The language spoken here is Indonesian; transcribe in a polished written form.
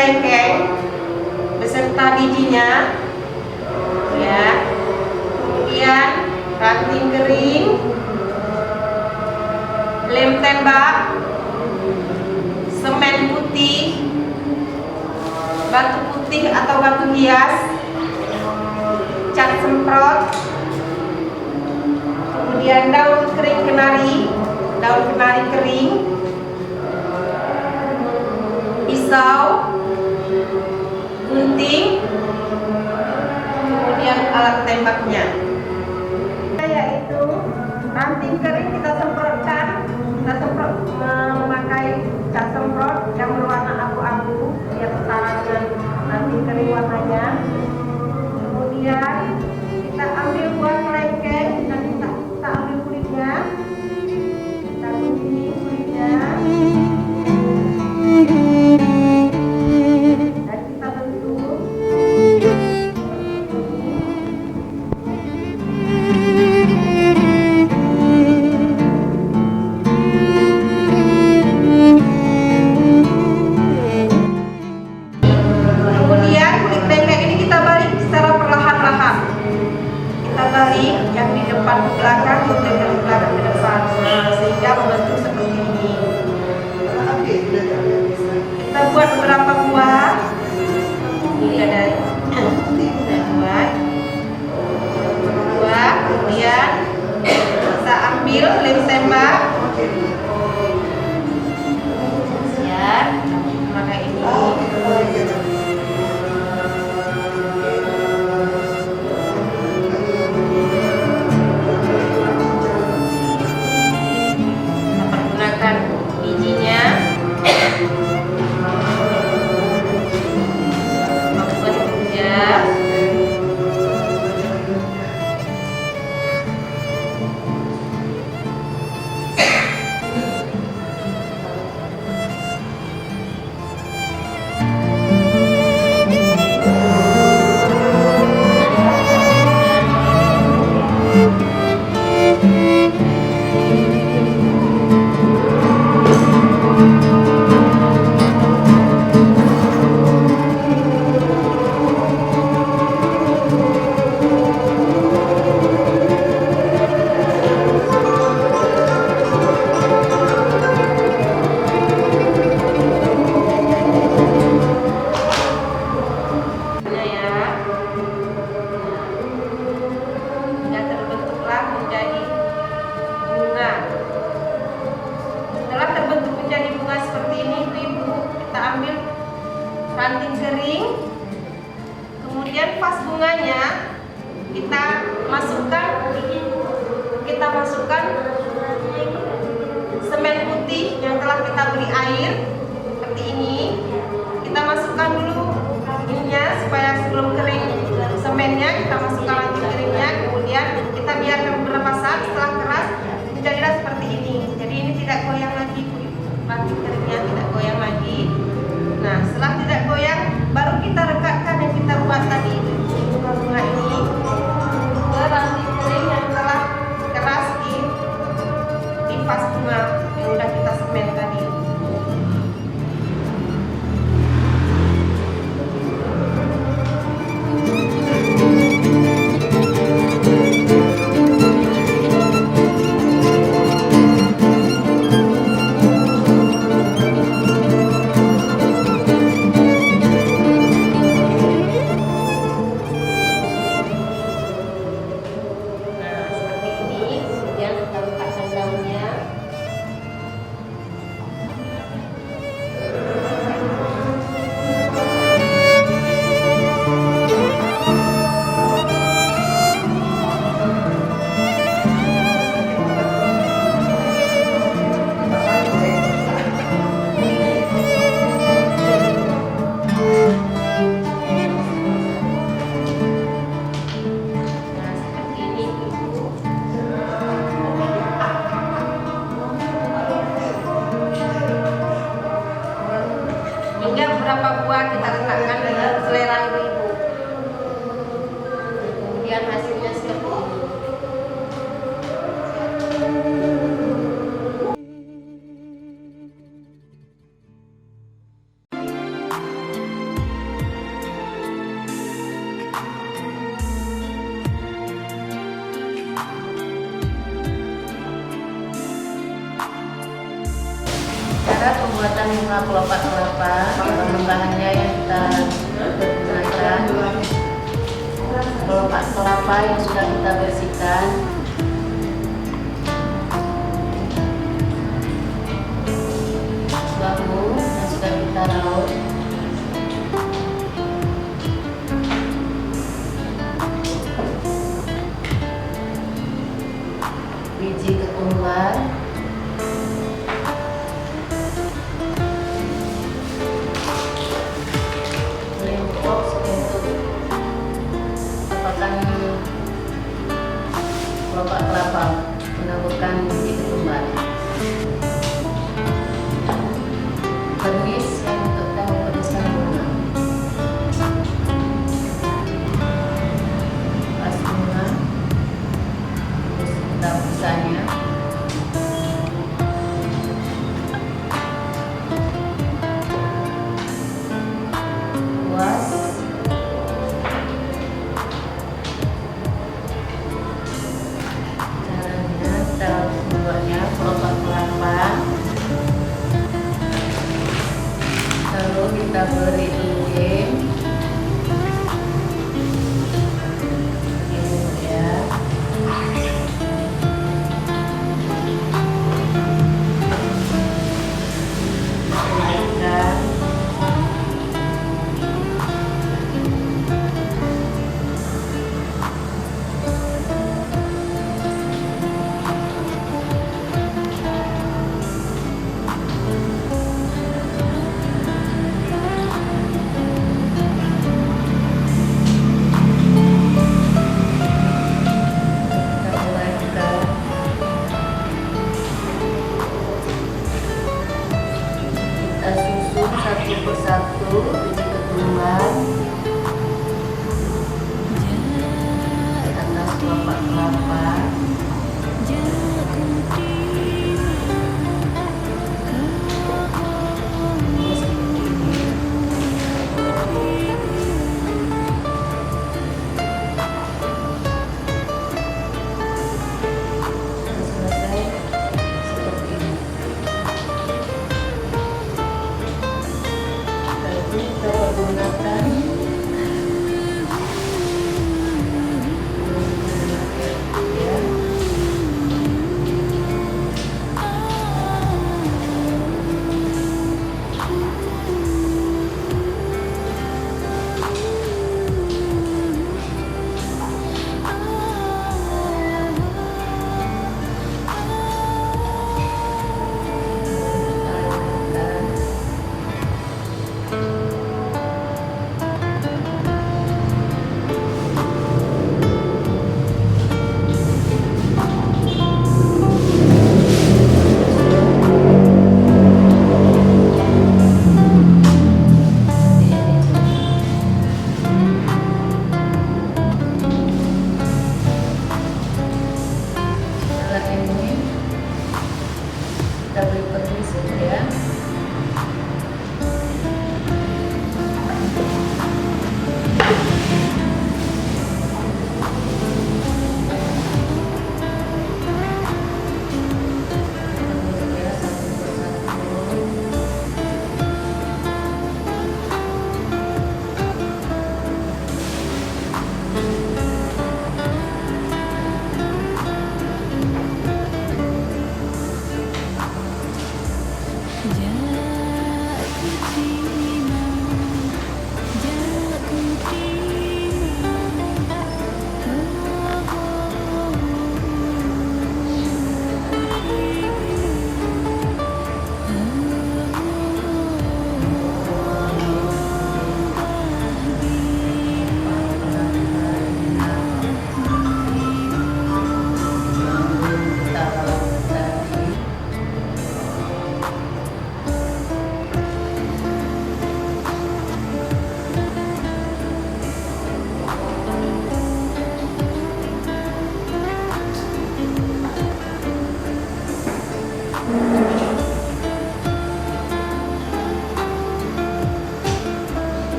kelengkeng beserta bijinya, ya. Kemudian ranting kering, lem tembak, semen putih, batu putih atau batu hias, cat semprot, kemudian daun kenari kering, pisau, gunting, kemudian alat tembaknya. Yaitu ranting kering kita semprotkan, memakai cat semprot yang berwarna abu-abu biar setara dengan ranting kering warnanya. Kemudian kita ambil buah kelengkeng dan kita ambil kulitnya, kita gunting kulitnya dan kita bentuk. Kemudian kulit kelengkeng ini kita balik secara perlahan-lahan. Kita balik yang di depan ke belakang, yang dari belakang ke depan, sehingga membentuk seperti ini. Kita buat beberapa buah. Ini ada buat, kemudian kita ambil lem tembak, ya, maka ini. Menggunakan bijinya, membentuknya. Ranting kering, kemudian vas bunganya kita masukkan semen putih yang telah kita beri air seperti ini. Kita masukkan dulu ininya supaya sebelum kering semennya, kita masukkan ranting keringnya, kemudian kita biarkan beberapa saat. Setelah keras menjadilah seperti ini. Jadi ini tidak goyang lagi, ranting keringnya tidak goyang lagi. Nah, setelah tidak goyang, baru kita rekatkan yang kita buat tadi, bunga-bunga ini ke ranting kering yang telah keras di vas bunga yang sudah kita semen tadi. pembuatan bunga kelopak kelapa. Bahan-bahannya yang kita gunakan kelopak kelapa yang sudah kita bersihkan, bambu yang sudah kita laut, biji ketumbar, limpok untuk apakah kelopak kelapa menaburkan biji ketumbar, pernis yang untuk kita mempeniskan bunga, pas bunga, terus kita busanya, kuas, caranya kita membuatnya kelopak kelapa. Lalu kita beri lem ini ya, kemudian kita mulaikan kita susun satu persatu biji ketumbar di atas kelopak kelapa.